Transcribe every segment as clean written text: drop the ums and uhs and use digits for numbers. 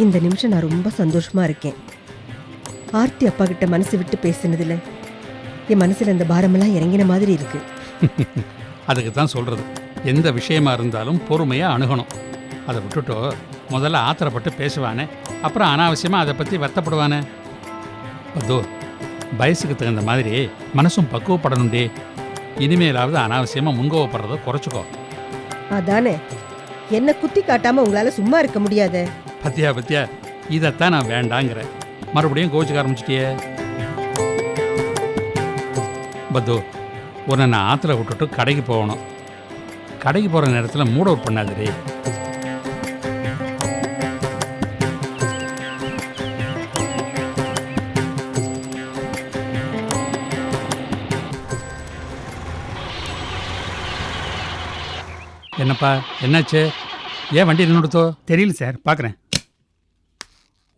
இந்த நிமிஷம் நான் ரொம்ப சந்தோஷமா இருக்கேன். ஆர்த்தி அப்பா கிட்ட மனசு விட்டு பேசினதுல என் மனசுல இந்த பாரமெல்லாம் இறங்கின மாதிரி இருக்கு. அதுக்கு தான் சொல்கிறது, எந்த விஷயமா இருந்தாலும் பொறுமையாக அணுகணும். அதை விட்டுட்டோ முதல்ல ஆத்திரப்பட்டு பேசுவானே, அப்புறம் அனாவசியமாக அதை பற்றி வருத்தப்படுவானே. அதோ வயசுக்கு தகுந்த மாதிரி மனசும் பக்குவப்படணும்டே. இனிமேலாவது அனாவசியமாக முன்கோவப்படுறத குறைச்சிக்கோ. அதானே, என்ன குத்தி காட்டாம உங்களால சும்மா இருக்க முடியாத. பத்தியா இதைத்தான் நான் வேண்டாங்கிறேன். மறுபடியும் கோச்சுக்க ஆரம்பிச்சிட்டியே. பத்து, உன்னை நான் ஆற்றுல விட்டுட்டு கடைக்கு போகணும். கடைக்கு போகிற நேரத்தில் மூட் அவுட் பண்ணாதே. என்னப்பா என்னாச்சு? ஏன் வண்டி நின்றுடுத்தோ? தெரியல சார், பார்க்குறேன்.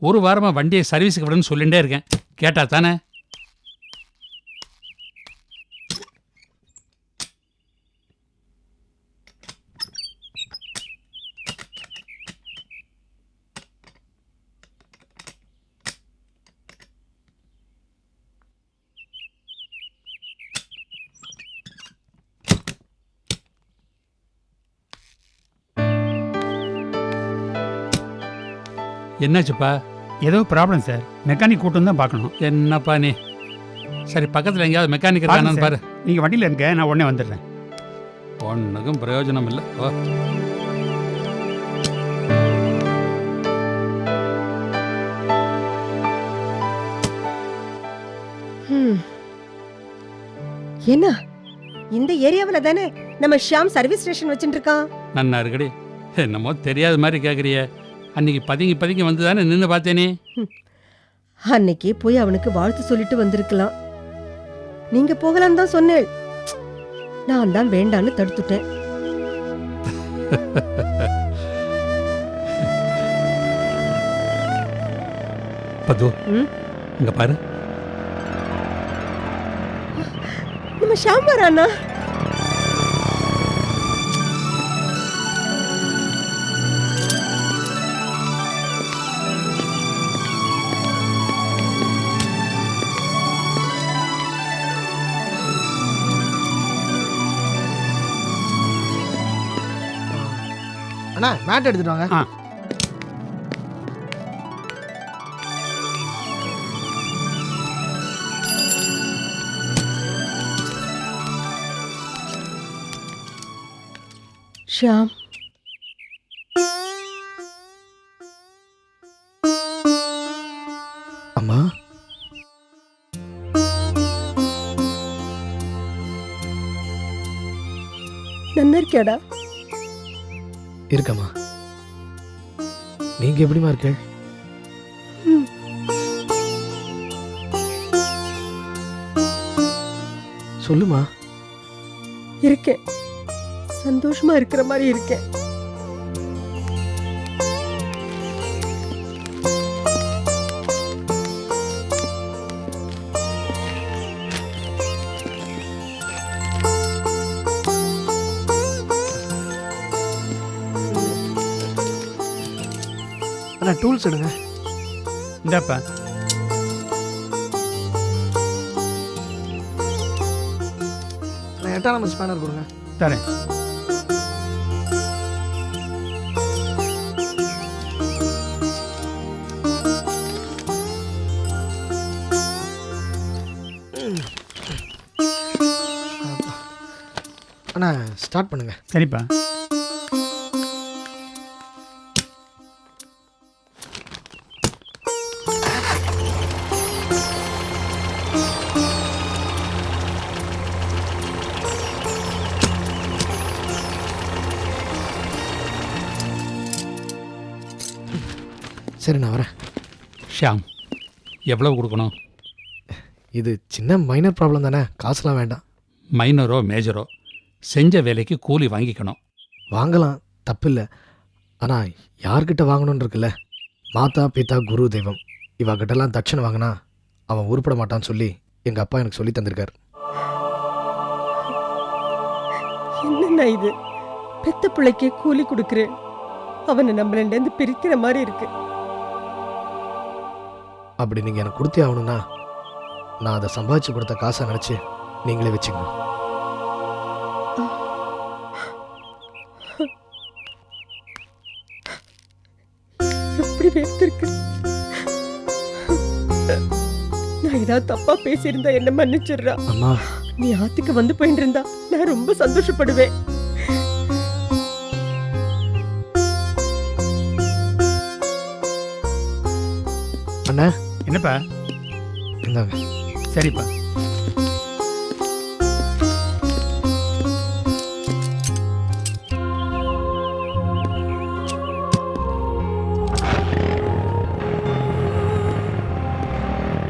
ஒரு வாரமாக வண்டியை சர்வீஸுக்கு விடணும்னு சொல்லிகிட்டே இருக்கேன், கேட்டா தானே? என்னாச்சுப்பா? ஏதோ ப்ராப்ளம் சார், மெக்கானிக் கூட்டம் தான் பார்க்கணும். என்னப்பா நீ? சரி, பக்கத்தில் எங்கேயாவது மெக்கானிக் இருக்கானு பாரு. நீங்கள் வண்டியில் இருக்க, நான் உடனே வந்துடுறேன். ஒன்றுக்கும் பிரயோஜனம் இல்லை. ஓ, என்ன இந்த ஏரியாவில் தானே நம்ம ஷியாம் சர்வீஸ் ஸ்டேஷன் வச்சுட்டு இருக்கான்? நன்னா இருக்கடி. என்னமோ தெரியாத மாதிரி கேட்குறிய. அன்னைக்கு பதுங்கி வந்து தானே நின்று பார்த்தேனே. அன்னைக்கு போய் அவனுக்கு வாழ்த்து சொல்லிட்டு வந்திருக்கலாம். நீங்க போகலாம் தான் சொன்னேன், நான் தான் வேண்டான்னு தடுத்துட்டேன். பது, இங்க பாரு. நம்ம ஷியாம் வரானா? அண்ணா மேட் எடுத்துட்டு வாங்க. ஆ, ஷியாம், அம்மா நல்லா இருக்கியாடா? இருக்கம்மா. நீங்க எப்படிமா இருக்க? சொல்லுமா. இருக்கேன், சந்தோஷமா இருக்கிற மாதிரி இருக்கேன். அண்ணா டூல்ஸ் எடுங்க. இந்தாப்பா. நான் 8ஆம் நம்பர் ஸ்பேனர் கொடுங்க. தரேன். அண்ணா ஸ்டார்ட் பண்ணுங்க. சரிப்பா. சரி நான் வரேன். ஷியாம், எவ்வளவு கொடுக்கணும்? இது சின்ன மைனர் ப்ராப்ளம் தானே, காசுலாம் வேண்டாம். மைனரோ மேஜரோ செஞ்ச வேலைக்கு கூலி வாங்கிக்கணும். வாங்கலாம், தப்பில்லை. ஆனால் யார்கிட்ட வாங்கணும்னு இருக்குல்ல. மாதா பிதா குரு தெய்வம் இவகிட்டலாம் தட்சணை வாங்கினா அவன் உருப்பட மாட்டான்னு சொல்லி எங்கள் அப்பா எனக்கு சொல்லி தந்திருக்கார். என்னண்ணா இது? பெத்த பிள்ளைக்கே கூலி கொடுக்குறேன், அவனை நம்மளேந்து பிரிக்கிற மாதிரி இருக்கு. அப்படி நீங்கள் எனக்கு கொடுத்தே ஆகணும்னா நான் அதை சம்பாதிச்சு கொடுத்த காசை நினச்சி நீங்களே வச்சுக்கணும். எப்படி வேர்த்திருக்கு. நான் ஏதாவது தப்பா பேசியிருந்தா என்ன மன்னிச்சிடுறா. அம்மா, நீ ஆத்துக்கு வந்து போயிட்டு இருந்தா நான் ரொம்ப சந்தோஷப்படுவேன். அண்ணா என்னப்பா? இந்தாங்க. சரிப்பா.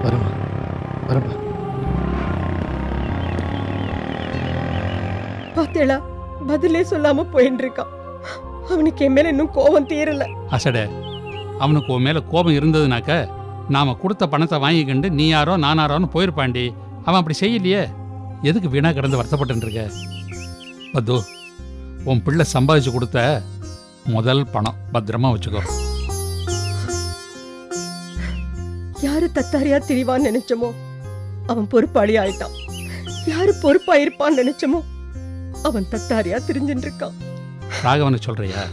வரமா வரப்பா. பாத்தேளா, பதிலே சொல்லாம போயிட்டு இருக்கான். அவனுக்கு என் மேல இன்னும் கோபம் தீரல. அசடே, அவனுக்கு உன் மேலே கோபம் இருந்ததுனாக்க நாம் கொடுத்த பணத்தை வாங்கிக்கிண்டு நீ யாரோ நானாரோன்னு போயிருப்பாண்டி. அவன் அப்படி செய்யலையே. எதுக்கு வீணாக கிடந்து வருத்தப்பட்டு இருக்க? பத்து, உன் பிள்ளை சம்பாதிச்சு கொடுத்த முதல் பணம் பத்திரமா வச்சுக்கோ. யாரு தத்தாரியா திரிவான்னு நினைச்சோமோ அவன் பொறுப்பாளி ஆயிட்டான். யாரு பொறுப்பா இருப்பான்னு நினைச்சோமோ அவன் தத்தாரியா திரிஞ்சுட்டு இருக்கான். ராகவனை சொல்றியா?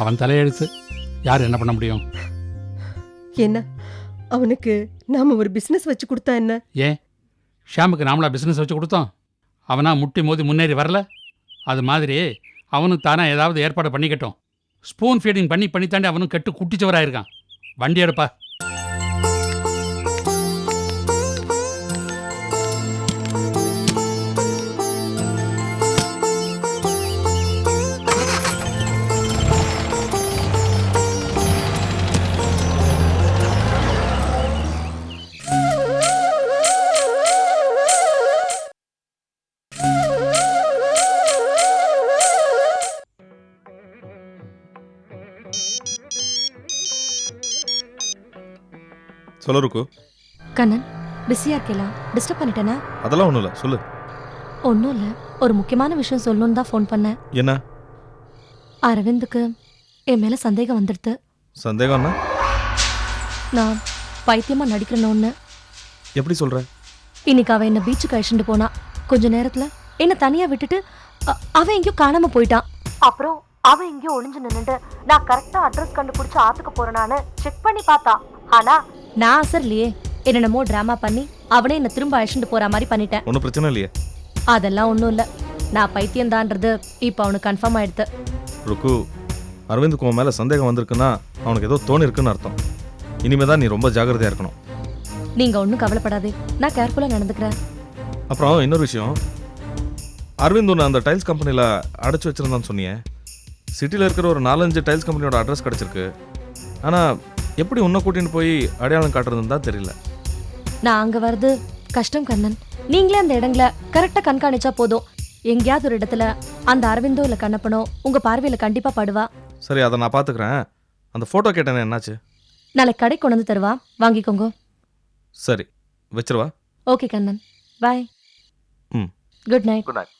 அவன் தலையெழுத்து, யார் என்ன பண்ண முடியும்? என்ன அவனுக்கு நாம ஒரு பிசினஸ் வச்சு கொடுத்தா என்ன? ஏன் ஷாமுக்கு நாமளா பிஸ்னஸ் வச்சு கொடுத்தோம்? அவனா முட்டி மோதி முன்னேறி வரல? அது மாதிரி அவனும் தானே ஏதாவது ஏற்பாடு பண்ணிக்கட்டும். ஸ்பூன் ஃபீடிங் பண்ணி தாண்டி அவனும் கெட்டு குட்டிச்சவராயிருக்கான். வண்டி எடுப்பா. சொல்ல ருக்கு. கண்ணன், பிஸியா இருக்கலாம், டிஸ்டர்ப் பண்ணிட்டேனா? அதெல்லாம் ஒன்றும் இல்லை, சொல்லு. ஒன்றும் இல்லை, ஒரு முக்கியமான விஷயம் சொல்லணும்னு தான் ஃபோன் பண்ணேன். என்ன அரவிந்துக்கு என் மேலே சந்தேகம் வந்துடுது. சந்தேகம்னா? நான் பைத்தியமா நடிக்கிறேன்னு. எப்படி சொல்ற? இன்னைக்கு அவன் என்ன பீச்சுக்கு அழைச்சிட்டு போனா. கொஞ்ச நேரத்துல என்ன தனியா விட்டுட்டு அவன் எங்கேயோ காணாம போயிட்டான். அப்புறம் அவன் எங்கேயோ ஒளிஞ்சு நின்னுட்டு நான் கரெக்டா அட்ரஸ் கண்டுபிடிச்சு ஆத்துக்கு போறேனான்னு செக் பண்ணி பார்த்தா. ஆனா நான் அசர்லையே என்னென்னமோ டிராமா பண்ணி அவனே என்ன திரும்ப அழைச்சிட்டு போற மாதிரி பண்ணிட்டேன். ஒன்றும் பிரச்சனை இல்லையே? அதெல்லாம் ஒன்றும் இல்லை, நான் பைத்தியம் தான்றது இப்போ அவனுக்கு கன்ஃபார்ம் ஆயிடுது. ருக்கு, அரவிந்துக்கு உன் மேலே சந்தேகம் வந்திருக்குன்னா அவனுக்கு ஏதோ தோணி இருக்குன்னு அர்த்தம். இனிமே தான் நீ ரொம்ப ஜாக்கிரதையாக இருக்கணும். நீங்க ஒன்றும் கவலைப்படாதே, நான் கேர்ஃபுல்லாக நடந்துக்கிறேன். அப்புறம் இன்னொரு விஷயம், அரவிந்த் உன்னை அந்த டைல்ஸ் கம்பெனியில் அடைச்சி வச்சிருந்தான்னு சொன்னியே. சிட்டியில் இருக்கிற ஒரு 4-5 டைல்ஸ் கம்பெனியோட அட்ரஸ் கிடச்சிருக்கு. ஆனால் எப்படி உன்னை கூட்டின்னு போய் அடையாளம் காட்டுறதுன்னு தான் தெரியல. நான் அங்கே வர்றது கஷ்டம் கண்ணன். நீங்களே அந்த இடங்களை கரெக்டாக கண்காணிச்சா போதும். எங்கேயாவது ஒரு இடத்துல அந்த அரவிந்தோ இல்லை கண்ணப்பனோ உங்கள் பார்வையில் கண்டிப்பாக படுவா. சரி, அதை நான் பார்த்துக்கிறேன். அந்த ஃபோட்டோ கேட்டேனே, என்னாச்சு? நாளைக்கு கடை கொண்டு வந்து தருவா, வாங்கிக்கோங்க. சரி, வச்சிருவா. ஓகே கண்ணன், பாய். ம், குட் நைட். Good night.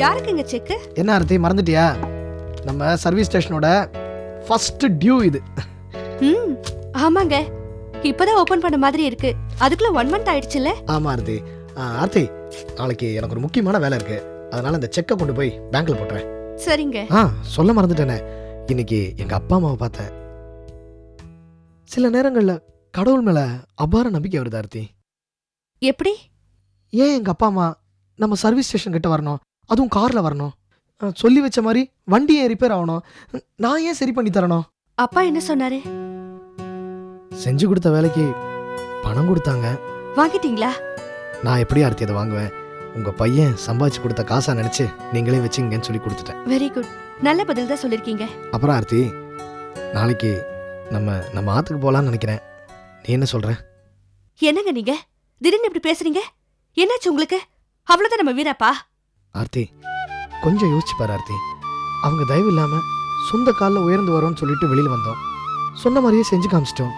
யாருக்கு இங்க செக்? என்ன ஆர்த்தி, மறந்துட்டியா? நம்ம சர்வீஸ் ஸ்டேஷனோட ஃபர்ஸ்ட் டியூ இது. ம், ஆமாங்க. இப்பதான் ஓபன் பண்ண மாதிரி இருக்கு. அதுக்குள்ள 1 month ஆயிடுச்சுல? ஆமா ஆர்த்தி. ஆர்த்தி, நாளைக்கு எனக்கு ஒரு முக்கியமான வேலை இருக்கு. அதனால இந்த செக்கை கொண்டு போய் பேங்க்ல போட்டுறேன். சரிங்க. சொல்ல மறந்துட்டேனே, இன்னைக்கு எங்க அப்பா அம்மாவை பார்த்தேன். சில நேரங்கள்ல கடவுள் மேல அபார நம்பிக்கை வருது ஆர்த்தி. எப்படி? ஏன் எங்க அப்பா அம்மா நம்ம சர்வீஸ் ஸ்டேஷன் கிட்ட வரணும், அதுவும் கார்ல வரணும்? சொல்லி வச்ச மாதிரி வண்டி ஏன் ரிப்பேர் ஆகணும், நான் ஏன் சரி பண்ணி தரணும்? அப்பா என்ன சொன்னாரு? செஞ்சு கொடுத்த வேலைக்கு பணம் கொடுத்தாங்க. வாங்கிட்டீங்களா? நான் எப்படி ஆர்த்தி அதை வாங்குவேன்? உங்க பையன் சம்பாதிச்சு கொடுத்த காசா நினைச்சு நீங்களே வச்சுங்கன்னு சொல்லி கொடுத்துட்டேன். வெரி குட், நல்ல பதில் தான் சொல்லிருக்கீங்க. அப்புறம் ஆர்த்தி, நாளைக்கு நம்ம ஆத்துக்கு போலான்னு நினைக்கிறேன். நீ என்ன சொல்ற? என்னங்க நீங்க திடீர்னு இப்படி பேசுறீங்க? என்னாச்சு உங்களுக்கு? அவ்வளவுதான் நம்ம வீராப்பா. ஆர்த்தி, கொஞ்சம் யோசிச்சு பாரு ஆர்த்தி. அவங்க தயவு இல்லாம சொந்த காலில் உயர்ந்து வரோன்னு சொல்லிட்டு வெளியில வந்தோம். சொன்ன மாதிரியே செஞ்சு காமிச்சிட்டோம்.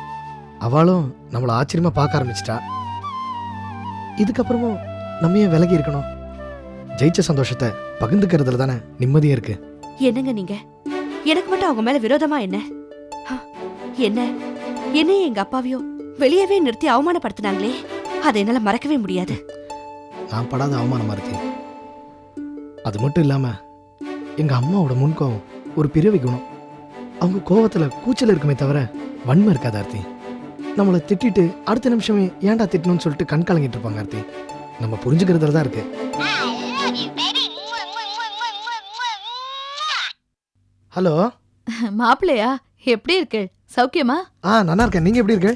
அவளும் நம்மளை ஆச்சரியமா பார்க்க ஆரம்பிச்சிட்டா. இதுக்கப்புறமும் நம்ம ஏன் விலகி இருக்கணும்? ஜெயிச்ச சந்தோஷத்தை பகிர்ந்துக்கிறதுல தானே நிம்மதியே இருக்கு. என்னங்க நீங்க? எனக்கு மட்டும் அவங்க மேல விரோதமா என்ன? ஹ, என்ன என்னையும் எங்க அப்பாவையும் வெளியவே நிறுத்தி அவமானப்படுத்தினாங்களே, அதை என்னால மறக்கவே முடியாது. நான் படாத அவமானமா இருக்கு. அது மட்டும் இல்லாம எங்க அம்மாவோட முன்கோவம் ஒரு பிறவி குணம். அவங்க கோவத்துல கூச்சல் இருக்குமே தவிர வன்மை இருக்காது ஆர்த்தி. நம்மளை திட்டிட்டு அடுத்த நிமிஷமே ஏன்டா திட்டணும்னு சொல்லிட்டு கண் கலங்கிட்டு இருப்பாங்க ஆர்த்தி. நம்ம புரிஞ்சுக்கிறதுல தான் இருக்கு. ஹலோ மாப்பிள்ளையா, எப்படி இருக்கு? சௌக்கியமா? நல்லா இருக்கேன். நீங்க எப்படி இருக்கு?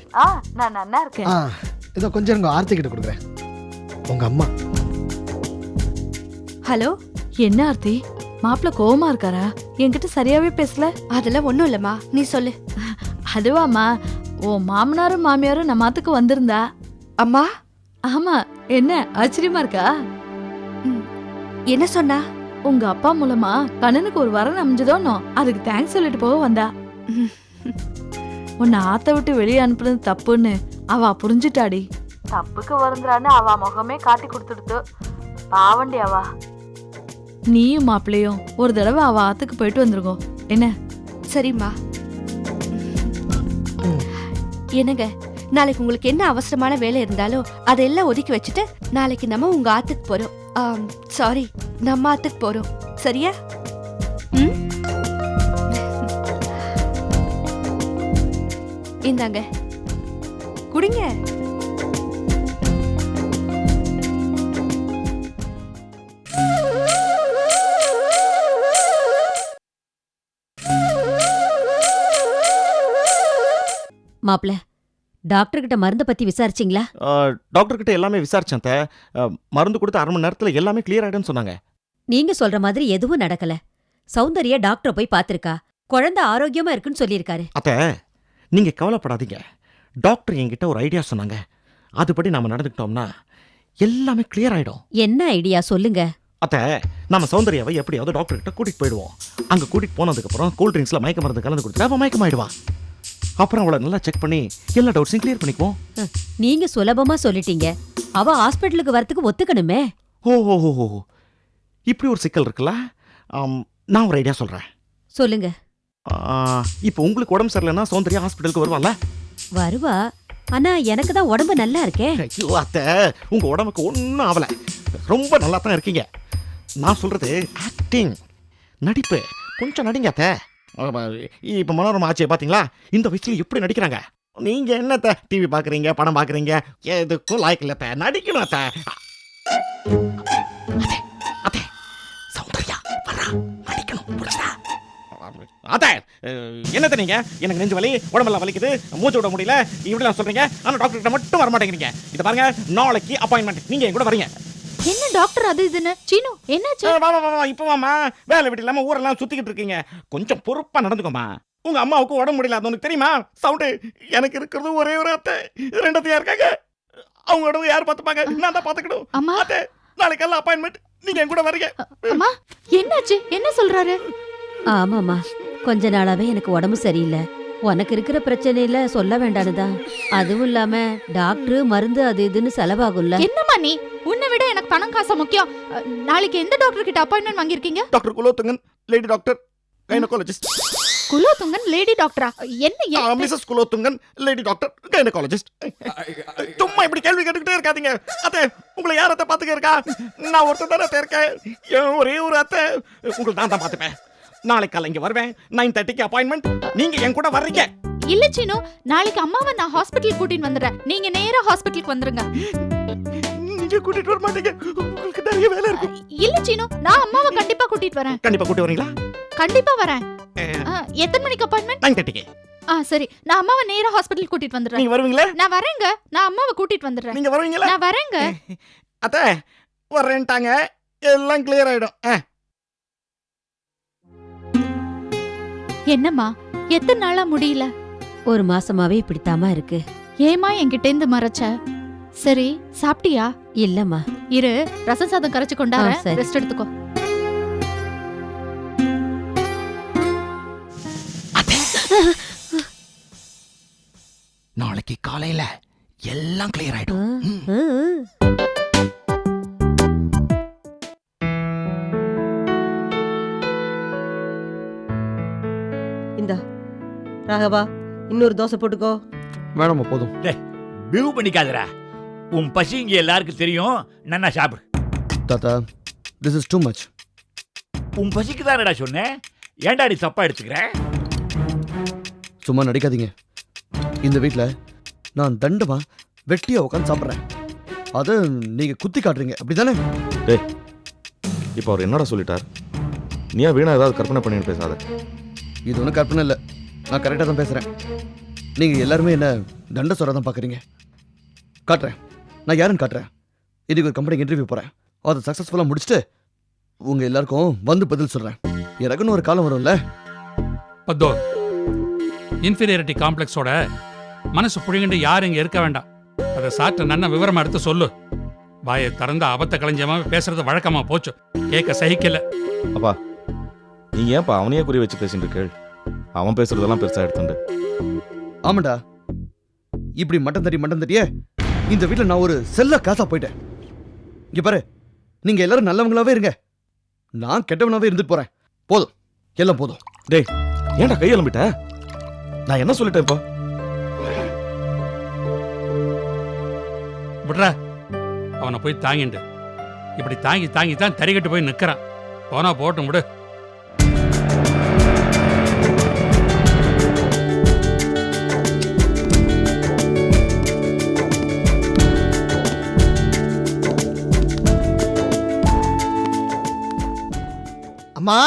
நான் நல்லா இருக்கேன். இதோ கொஞ்சம் இருங்க, ஆர்த்தி கிட்ட கொடுக்குறேன். உங்க அம்மா. ஹலோ. என்ன ஆர்த்தி, மாப்பிள்ள கோவமா இருக்காரா? என்கிட்ட சரியாவே பேசல. அதெல்லாம் ஒண்ணும் இல்லம்மா, நீ சொல்லு. அதுவாமா, ஓ மாமனாரும் மாமியாரும் நம்ம ஆத்துக்கு வந்திருந்தா. அம்மா. ஆமா, என்ன ஆச்சரியமா இருக்கா? என்ன சொன்னா? உங்க அப்பா மூலமா கண்ணனுக்கு ஒரு வரன் அமைஞ்சதோனோ, அதுக்கு தேங்க்ஸ் சொல்லிட்டு போக வந்தா. உன்னை ஆத்த விட்டு வெளியே அனுப்புறது தப்புன்னு அவ புரிஞ்சுட்டாடி. தப்புக்கு வருந்தான்னு அவ முகமே காட்டி கொடுத்துடுத்து. பாவண்டி அவ. நீயும் மாப்பிள்ளையும் ஒரு தடவை அவ ஆத்துக்கு போயிட்டு வந்துருக்கோ என்ன? சரிம்மா. என்னங்க, நாளைக்கு உங்களுக்கு என்ன அவசரமான வேலை இருந்தாலும் அதெல்லாம் ஒதுக்கி வச்சுட்டு நாளைக்கு நம்ம உங்க ஆத்துக்கு போறோம். சாரி, நம்ம ஆத்துக்கு போறோம். சரியா? இந்தாங்க, குடிங்க. மாப்ள, டாக்டர் கிட்ட மருந்த பத்தி விசாரிச்சிங்களா? டாக்டர் கிட்ட எல்லாமே விசாரிச்சேன். மருந்து கொடுத்து 1/2 மணி நேரத்துல எல்லாமே கிளியர் ஆயிடும்னு சொன்னாங்க. நீங்க சொல்ற மாதிரி எதுவும் நடக்கல. சௌந்தர்யா டாக்டரை போய் பாத்திருக்கா. குழந்தை ஆரோக்கியமா இருக்குன்னு சொல்லியிருக்காரு. அத்த, நீங்க கவலைப்படாதீங்க. டாக்டர் என்கிட்ட ஒரு ஐடியா சொன்னாங்க. அதுபடி நாம நடந்துக்கிட்டோம்னா எல்லாமே கிளியர் ஆயிடும். என்ன ஐடியா சொல்லுங்க. அத்த, நம்ம சௌந்தர்யாவை எப்படியாவது டாக்டர் கிட்ட கூட்டிட்டு போயிடுவோம். அங்க கூட்டிட்டு போனதுக்கு அப்புறம் கூல் ட்ரிங்க்ஸ்ல மயக்க மருந்து கலந்து கொடுத்துட்டு அவன் மயக்கமாயிடுவான். அப்புறம் அவளை நல்லா செக் பண்ணி எல்லா டவுட்ஸையும் கிளியர் பண்ணிக்குவோம். நீங்க சுலபமா சொல்லிட்டீங்க. அவ ஹாஸ்பிட்டலுக்கு வரதுக்கு ஒத்துக்கணுமே. ஓ, இப்படி ஒரு சிக்கல் இருக்குல்ல. நான் ஒரு ஐடியா சொல்றேன். சொல்லுங்க. இப்போ உங்களுக்கு உடம்பு சரியில்லைன்னா சௌந்தர்யா ஹாஸ்பிட்டலுக்கு வருவான்ல? வருவா. ஆனா எனக்கு தான் உடம்பு நல்லா இருக்கே. ஐயோ அத்தை, உங்க உடம்புக்கு ஒன்றும் ஆகல. ரொம்ப நல்லா தான் இருக்கீங்க. நான் சொல்றது ஆக்டிங், நடிப்பு. கொஞ்சம் நடிங்க அத்தை. இப்போ மனோரமா ஆட்சியை பார்த்தீங்களா? இந்த வயசுல எப்படி நடிக்கிறாங்க. நீங்க என்னத்த டிவி பார்க்குறீங்க, படம் பார்க்குறீங்க, எதுக்கும் லாய்க்கு இல்லை அத்தை. நடிக்கணும் அத்தை. அத்தை, சௌந்தர்யா வரா, நடிக்கணும். புரியுதா? அத்தை, என்னத்த நீங்க எனக்கு நெஞ்சு வலி, உடம்பெல்லாம் வலிக்குது, மூச்சு விட முடியல, இப்படிலாம் சொல்றீங்க. ஆனால் டாக்டர் கிட்ட மட்டும் வர மாட்டேங்கிறீங்க. இதை பாருங்க, நாளைக்கு அப்பாயின்மெண்ட். நீங்க என் கூட வரீங்க. என்ன டாக்டர் அது இதுன்னு? சீனு, என்னாச்சு? வா, இப்போ வாமா. வேலை வீட்டு இல்லாம ஊரெல்லாம் சுத்திக்கிட்டு இருக்கீங்க. கொஞ்சம் பொறுப்பா நடந்துக்கோமா. உங்க அம்மாவுக்கு உடம்பு முடியல, அது உனக்கு தெரியுமா? சவுண்டு. எனக்கு இருக்கிறது ஒரே ஒரு அத்தை, 2 அத்தையா இருக்காங்க. அவங்க உடம்பு யார் பார்த்துப்பாங்க? நான் தான் பார்த்துக்கணும். அம்மா, அத்தை, நாளைக்கு எல்லாம் அப்பாயின்மெண்ட். நீங்க என் கூட வரீங்க. அம்மா, என்னாச்சு? என்ன சொல்றாரு? ஆமாமா, கொஞ்ச நாளாவே எனக்கு உடம்பு சரியில்லை. உனக்கு இருக்கிற பிரச்சனையில சொல்ல வேண்டானுதான். அதுவும் இல்லாம டாக்டர் மருந்து அது இதுன்னு செலவாகும்ல. என்னம்மா நீ? உன்னை விட எனக்கு பணம் காசா முக்கியம். நாளைக்கு எந்த டாக்டர் கிட்ட அப்பாயின்மெண்ட் வாங்கியிருக்கீங்க? Doctor Kulothungan, lady doctor, gynaecologist. Kulothungan lady டாக்டரா? என்ன? Mrs Kulothungan, lady doctor, gynaecologist. சும்மா இப்படி கேள்வி கேட்டுக்கிட்டே இருக்காதீங்க. அத்தை, உங்களை யார் அத்தை பார்த்துக்க இருக்கா? நான் ஒருத்தர் தானே அத்தை இருக்கேன். ஒரே ஒரு அத்தை. உங்களை நான் தான் பார்த்துப்பேன். நாளைக்கு காலை இங்க வருவேன். 9:30க்கு அப்பாயின்மெண்ட். நீங்க என் கூட வர்றீங்க. இல்ல சீனு, நாளைக்கு அம்மாவை நான் ஹாஸ்பிட்டல் கூட்டிட்டு வந்துடுறேன். நீங்க நேரா ஹாஸ்பிட்டலுக்கு வந்துருங்க. நீங்க கூட்டிட்டு வர மாட்டீங்க, உங்களுக்கு நிறைய வேலை இருக்கு. இல்ல சீனு, நான் அம்மாவை கண்டிப்பா கூட்டிட்டு வரேன். கண்டிப்பா கூட்டி வரீங்களா? கண்டிப்பா வரேன். எத்தனை மணிக்கு அப்பாயின்மெண்ட்? 9:30க்கு. சரி, நான் அம்மாவை நேரா ஹாஸ்பிட்டல் கூட்டிட்டு வந்துடுறேன். நீங்க வருவீங்களா? நான் வரேங்க. நான் அம்மாவை கூட்டிட்டு வந்துடுறேன். நீங்க வருவீங்களா? நான் வரேங்க. அத்தை, வரேன்ட்டாங்க. எல்லாம் கிளியர் ஆயிடும். என்னம்மா, எத்தனை நாளா முடியல? ஒரு மாசமாவே இப்படித்தாமா இருக்கு. ஏமா என்கிட்ட இருந்து மறைச்ச? சரி, சாப்பிட்டியா? இல்லம்மா. இரு, ரசம் சாதம் கரைச்சு கொண்டார. சரி. ரெஸ்ட் எடுத்துக்கோ. நாளைக்கு காலையில எல்லாம் கிளியர் ஆயிடும். ம், ம். இந்தா ராகவா, இன்னொரு தோசை போட்டுக்கோ. வேணாமா, போதும். பியூ பண்ணிக்காதடா. உன் பசி இங்க எல்லாருக்கும் தெரியும். நன்னா சாப்பிடு. தாத்தா, திஸ் இஸ் டூ மச். உன் பசிக்கு தானடா சொன்னேன். ஏன்டா நீ தப்பா எடுத்துக்கிற? சும்மா நடிக்காதீங்க. இந்த வீட்டில் நான் தண்டமா வெட்டியா உட்காந்து சாப்பிட்றேன். அதை நீங்க குத்தி காட்டுறீங்க, அப்படிதானே? டேய், இப்போ அவர் என்னடா சொல்லிட்டார்? நீயா வீணா ஏதாவது கற்பனை பண்ணிட்டு பேசாத. இது ஒன்றும் கற்பனை இல்லை, நான் கரெக்டாக தான் பேசுகிறேன். நீங்கள் எல்லாருமே என்ன தண்ட சொல்ல தான் பார்க்குறீங்க. காட்டுறேன், நான் யாருன்னு காட்டுறேன். இதுக்கு ஒரு கம்பெனிக்கு இன்டர்வியூ போகிறேன். அதை சக்ஸஸ்ஃபுல்லாக முடிச்சுட்டு உங்கள் எல்லாருக்கும் வந்து பதில் சொல்கிறேன். எனக்குன்னு ஒரு காலம் வரும்ல. பத்தோ, இன்ஃபீரியாரிட்டி காம்ப்ளெக்ஸோட மனசு புழிங்கிட்டு யாரும் இங்கே இருக்க வேண்டாம். அதை சாப்பிட்ட நன்ன விவரமா எடுத்து சொல்லு. வாயை திறந்த அபத்த கலைஞ்சமா பேசுறது வழக்கமா போச்சு. கேட்க சகிக்கல. அப்பா, நீங்க ஏன்ப்பா அவனையே குறி வச்சு பேசிட்டு கேள். அவன் பேசுறதெல்லாம் பெருசா எடுத்துண்டு. ஆமாண்டா, இப்படி மட்டம் தட்டியே இந்த வீட்டில் நான் ஒரு செல்ல காசா போயிட்டேன். இங்க பாரு, நீங்க எல்லாரும் நல்லவங்களாவே இருங்க, நான் கெட்டவனாவே இருந்துட்டு போறேன். போதும், எல்லாம் போதும். டேய், ஏன்டா கையெழும்பிட்ட? நான் என்ன சொல்லிட்டேன் இப்போ? விட்றா, அவனை போய் தாங்கிண்டு. இப்படி தாங்கி தாங்கி தான் தறிகட்டு போய் நிற்கிறான். போனா போட்டும் விடு. அம்மா,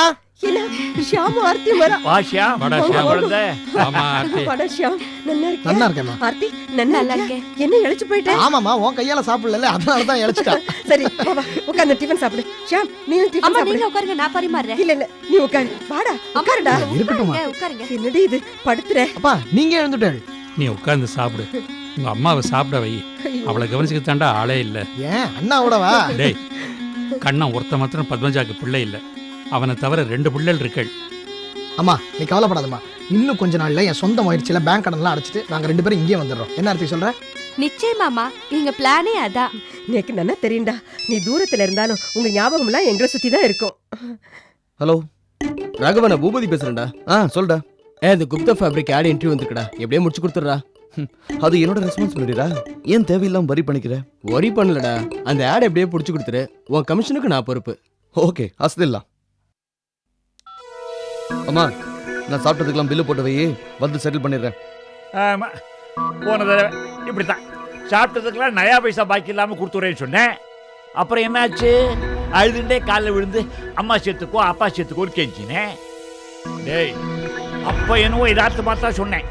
என்ன ஷியாம் ஆர்த்தி வரா. வா ஷியாம். வாடா வாங்க, ஷியாம். வாங்க. ஆமா ஆர்த்தி. வாடா ஷியாம், நல்லா இருக்கியா? நல்லா இருக்கேம்மா. ஆர்த்தி, நல்லா நல்லா இருக்கியா? இருக்கேன். என்ன இழைச்சு போயிட்ட? ஆமாம்மா, உன் கையால சாப்பிடல, அதனால தான் இழைச்சிட்டா. சரி, வா வா, உட்கார்ந்து டிஃபன் சாப்பிடு. ஷியாம், நீயும் டிஃபன் அம்மா சாப்பிடு. நீங்க உட்காருங்க, நான் பரிமாறுறேன். இல்ல இல்ல, நீ உட்காரு. வாடா, உட்காருடா. இருக்கட்டும்மா. உட்காருங்க. என்னடி இது, படுத்துற. அப்பா, நீங்க எழுந்துட்டேன். நீ உட்கார்ந்து சாப்பிடு. உங்க அம்மாவை சாப்பிட வை. அவளை கவனிச்சுக்கத்தாண்டா ஆளே இல்லை. ஏன் அண்ணாவோடவா? டேய், கண்ணன் ஒருத்த மாத்திரம் பத்மஜாக்கு பிள்ளை இல்லை. அவனை தவிர 2 பிள்ளைகள் இருக்கள். அம்மா, நீ கவலைப்படாதம்மா. இன்னும் கொஞ்ச நாள்ல என் சொந்த முயற்சியில பேங்க் கடன்லாம் அடைச்சிட்டு நாங்க 2 பேரும் இங்கேயே வந்துடுறோம். என்ன அர்த்தம் சொல்ற? நிச்சயமாமா, எங்க பிளானே அதான். எனக்கு நல்லா தெரியும்டா, நீ தூரத்துல இருந்தாலும் உங்க ஞாபகம் எல்லாம் எங்களை சுத்தி தான் இருக்கும். ஹலோ ராகவா, நான் பூபதி பேசுறேன்டா. சொல்டா. இந்த குப்தா ஃபேப்ரிக் ஆட் இன்டர்வியூ வந்துருக்கடா. எப்படியே முடிச்சு கொடுத்துட்றா. அது என்னோட ரெஸ்பான்சிபிலிட்டிடா. ஏன் தேவையில்லாம வரி பண்ணிக்கிற? ஒரி பண்ணலடா, அந்த ஆட் எப்படியே பிடிச்சி கொடுத்துரு. உன் கமிஷனுக்கு நான் பொறுப்பு. ஓகே, அசதில்லா. அம்மா, நான் சாப்பிட்டதுக்கெல்லாம் பில்லு போட்டு வை, வந்து செட்டில் பண்ணிடுறேன். ஆமா, போன தடவை இப்படித்தான் சாப்பிட்டதுக்கெல்லாம் நயா பைசா பாக்கி இல்லாமல் கொடுத்துறேன்னு சொன்னேன். அப்புறம் என்னாச்சு? அழுதுண்டே காலில் விழுந்து அம்மா சேர்த்துக்கோ அப்பா சேர்த்துக்கோன்னு கெஞ்சினேன். டேய், அப்போ என்னவோ எதார்த்தம் பார்த்தா சொன்னேன்.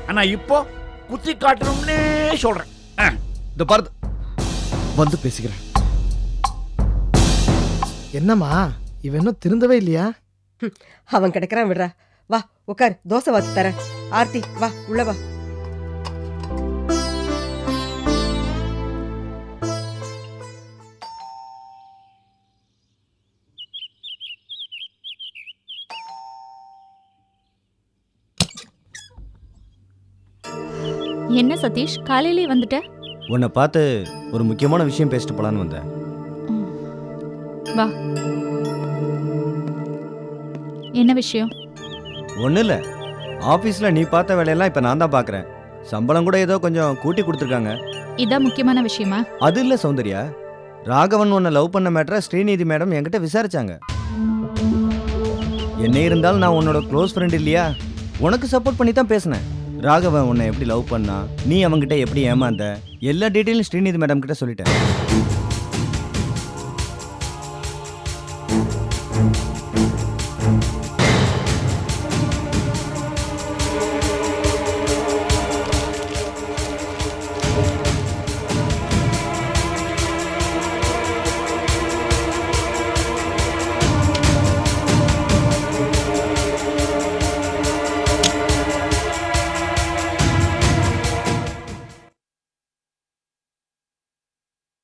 ஆனால் இப்போ குத்தி காட்டணும்னே சொல்கிறேன். இந்த பார்த்து வந்து பேசிக்கிறேன். என்னம்மா, இவன் இன்னும் திருந்தவே இல்லையா? அவன் கிடக்குறான், விடுறா. வா உட்கார், தோசை வாத்து தரேன். ஆர்த்தி, வா உள்ள வா. என்ன சதீஷ், காலையிலே வந்துட்ட? உன்னை பார்த்து ஒரு முக்கியமான விஷயம் பேசிட்டு போலான்னு வந்தேன். வா. என்ன விஷயம்? ஒன்றும் இல்லை, ஆஃபீஸில் நீ பார்த்த வேலையெல்லாம் இப்போ நான் தான் பார்க்குறேன். சம்பளம் கூட ஏதோ கொஞ்சம் கூட்டி கொடுத்துருக்காங்க. இதான் முக்கியமான விஷயமா? அது இல்லை சௌந்தர்யா, ராகவன் உன்னை லவ் பண்ண மேட்டரை ஸ்ரீநிதி மேடம் என்கிட்ட விசாரிச்சாங்க. என்ன இருந்தாலும் நான் உன்னோட க்ளோஸ் ஃப்ரெண்ட் இல்லையா, உனக்கு சப்போர்ட் பண்ணி தான் பேசினேன். ராகவன் உன்னை எப்படி லவ் பண்ணா, நீ அவங்ககிட்ட எப்படி ஏமாந்த, எல்லா டீட்டெயிலும் ஸ்ரீநிதி மேடம் கிட்ட சொல்லிட்டேன்.